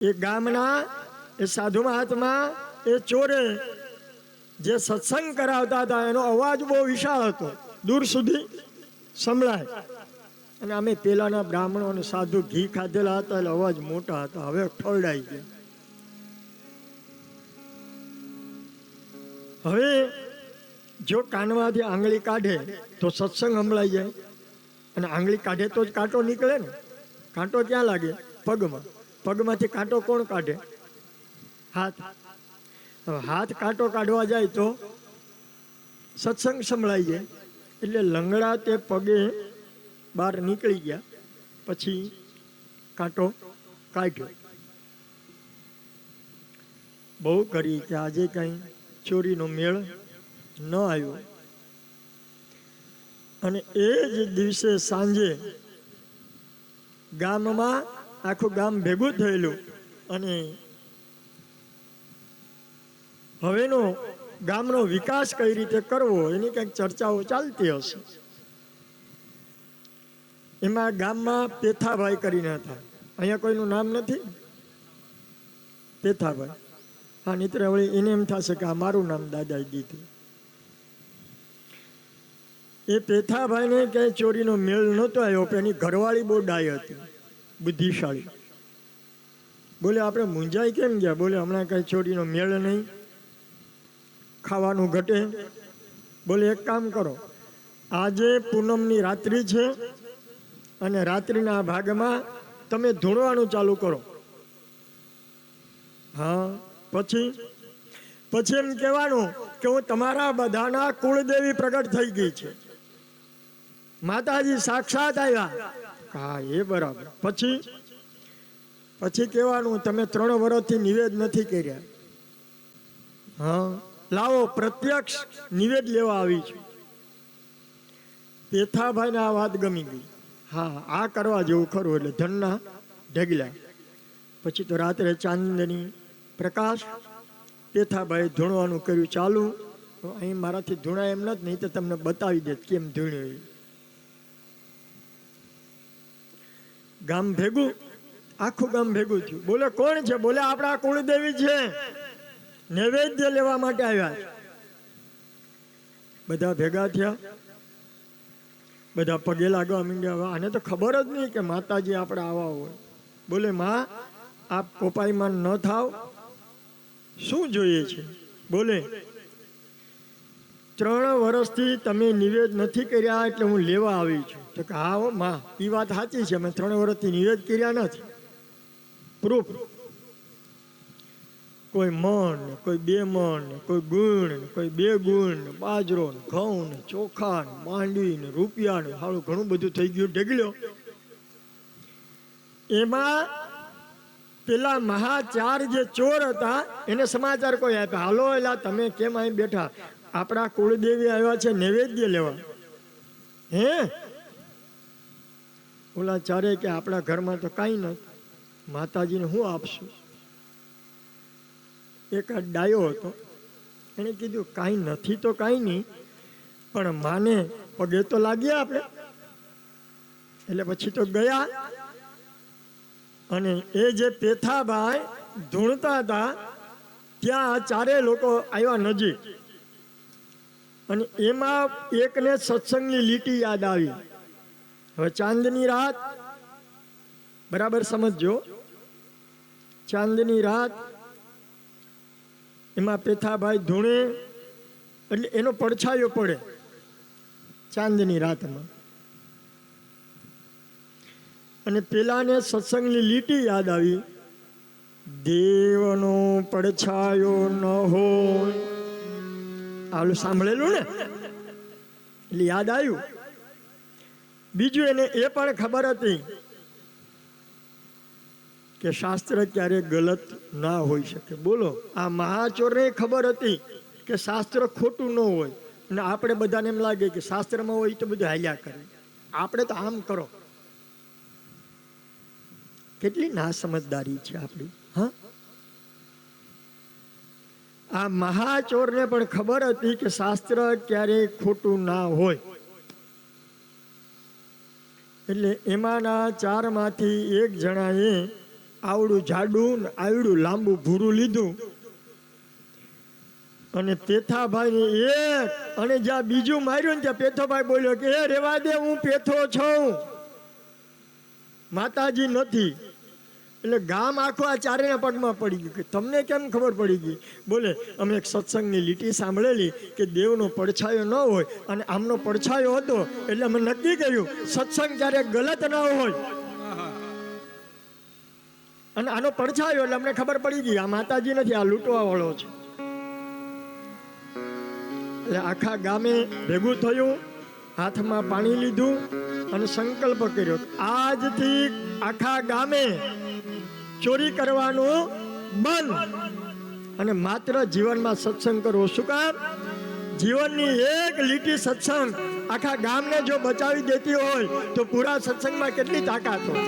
એ ગામના એ સાધુ મહાત્મા એ ચોરે જે સત્સંગ કરાવતા હતા એનો અવાજ બહુ વિશાળ હતો, દૂર સુધી સંભળાય. અને અમે પેલાના બ્રાહ્મણો અને સાધુ ઘી ખાધેલા હતા એટલે અવાજ મોટા હતા, હવે ઠરડાઈ ગયા. હવે જો કાનમાંથી આંગળી કાઢે તો સત્સંગ સંભળાઈ જાય, અને આંગળી કાઢે તો જ કાંટો નીકળે ને. કાંટો ક્યાં લાગે? પગમાં. પગમાંથી કાંટો કોણ કાઢે? હાથ. હવે હાથ કાંટો કાઢવા જાય તો સત્સંગ સંભળાઈ જાય. એટલે લંગડા તે પગે બહાર નીકળી ગયા, પછી કાંટો કાઢ્યો. બહુ કરી કે આજે કઈ ચોરીનો મેળ ન આવ્યો. અને એ જ દિવસે સાંજે ગામમાં આખું ગામ ભેગું થયેલું, અને હવેનો ગામનો વિકાસ કઈ રીતે કરવો એની કંઈક ચર્ચાઓ ચાલતી હશે. એમાં ગામમાં પેથાભાઈ કરીને હતા. અહીંયા કોઈનું નામ નથી. પેથાભાઈ, હા, નિત્ર વળી એને એમ થશે કે આ મારું નામ દાદાએ દીધું. એ પેથાભાઈને ક્યાંય ચોરીનો મેળ નહોતો આવ્યો, પણ એની ઘરવાળી બહુ ડાય હતી, બુદ્ધિશાળી. બોલે આપણે મૂંઝાઈ કેમ ગયા? બોલે હમણાં કઈ ચોરીનો મેળ નહીં, ખાવાનું ઘટે. બોલે એક કામ કરો, આજે પૂનમની રાત્રિ છે અને રાત્રિના ભાગમાં તમે ધૂણવાનું ચાલુ કરો. હા, પછી એમ કહેવાનું કે હું તમારા બધાના કુળદેવી પ્રગટ થઈ ગઈ છે, માતાજી સાક્ષાત આવ્યા. હા, એ બરાબર. પછી કહેવાનું તમે 3 વર્ષથી નિવેદ નથી કર્યા. હા, લાવો પ્રત્યક્ષ નિવેદ લેવા આવી છું. પેથાભાઈને આ વાત ગમી ગઈ. હા, આ કરવા જેવું ખરું. એટલે ધનના ઢગલા. પછી તો રાત્રે ચાંદની પ્રકાશ, પેથાભાઈ ધૂણવાનું કર્યું ચાલુ. અહીં મારાથી ધૂણાય એમ નથી, નહીં તો તમને બતાવી દે કેમ ધૂણ્યું. ગામ ભેગું, આખું ગામ ભેગું થયું. બોલે કોણ છે? બોલે આપણા કુળદેવી છે, નૈવેદ્ય લેવા માટે આવ્યા છે. બધા ભેગા થયા, બધા પગે લાગવા માંડ્યા. આને તો ખબર જ નહીં કે માતાજી આપણે આવા હોય. બોલે માં, આપ કોપાઈમાન ન થાવ, શું જોઈએ છે? બોલે 3 વર્ષથી તમે નિવેદ નથી કર્યા એટલે હું લેવા આવી છું. તો કે હા હો માં, એ વાત સાચી છે, મેં 3 વર્ષથી નિવેદ કર્યા નથી. પ્રૂફ. કોઈ મણ, કોઈ 2 મણ, કોઈ ગુણ, કોઈ 2 ગુણ, બાજરો, ઘઉં, ચોખા, માંડવી, રૂપિયા, સારું ઘણું બધું થઈ ગયું ઢગલ્યો. એમાં પેલા મહાચાર જે ચોર હતા એને સમાચાર કોઈ આપ્યા, હાલો એલા તમે કેમ અહીં બેઠા, આપણા કુળદેવી આવ્યા છે નૈવેદ્ય લેવા. હે? ઓલા ચારે કે આપણા ઘરમાં તો કાંઈ નથી, માતાજીને શું આપશું? એક ડાયો હતો, એને કીધું કાંઈ નથી તો કાંઈ નહીં, પણ માને પગે તો લાગ્યા આપણે. એટલે પછી તો ગયા. અને એ જે પેથાભાઈ ધૂણતા હતા ત્યાં 4 લોકો આવ્યા નજીક, અને એમાં એકને સત્સંગની લીટી યાદ આવી. હવે ચાંદની રાત, બરાબર સમજજો, ચાંદની રાત, એમાં પેથાભાઈ ધૂણે એટલે એનો પડછાયો પડે ચાંદની રાતમાં. અને પેલાને સત્સંગની લીટી યાદ આવી, દેવનો પડછાયો ન હોય. આવું સાંભળેલું ને, એટલે યાદ આવ્યું. બીજું એને એ પણ ખબર હતી કે શાસ્ત્ર ક્યારેક ગલત ના હોઈ શકે. બોલો, આ મહાચોરને ખબર હતી કે શાસ્ત્ર ખોટું ન હોય, અને આપણે બધાને એમ લાગે કે શાસ્ત્રમાં હોય તો બધું હાલ્યા કરે, આપણે તો આમ કરો. કેટલી ના સમજદારી છે આપણી. હા, આ મહાચોરને પણ ખબર હતી કે શાસ્ત્ર ક્યારેય ખોટું ના હોય. એટલે એમાંના 4 માંથી એક જણાએ આવડું જાડું ને આવડું લાંબુ ભૂરું લીધું અને પેથાભાઈ એક અને જ્યાં બીજું માર્યું ને ત્યાં પેથોભાઈ બોલ્યો કે એ રેવા દે, હું પેથો છું, માતાજી નથી. એટલે ગામ આખું આ ચારેના પગમાં પડી ગયું કે તમને કેમ ખબર પડી ગઈ? બોલે અમે એક સત્સંગની લીટી સાંભળેલી કે દેવનો પડછાયો ન હોય અને આમનો પડછાયો હતો, એટલે અમે નક્કી કર્યું સત્સંગ ક્યારેક ગલત ન હોય અને આનો પડછાયો, એટલે અમને ખબર પડી ગઈ આ માતાજી નથી, આ લૂંટવા વાળો છે. એટલે આખા ગામે ભેગું થયું, હાથમાં પાણી લીધું અને સંકલ્પ કર્યો આજથી આખા ગામે ચોરી કરવાનું બંધ અને માત્ર જીવનમાં સત્સંગ કરવો. શું કામ? જીવનની એક લીટી સત્સંગ આખા ગામને જો બચાવી દેતી હોય તો પૂરા સત્સંગમાં કેટલી તાકાત હોય.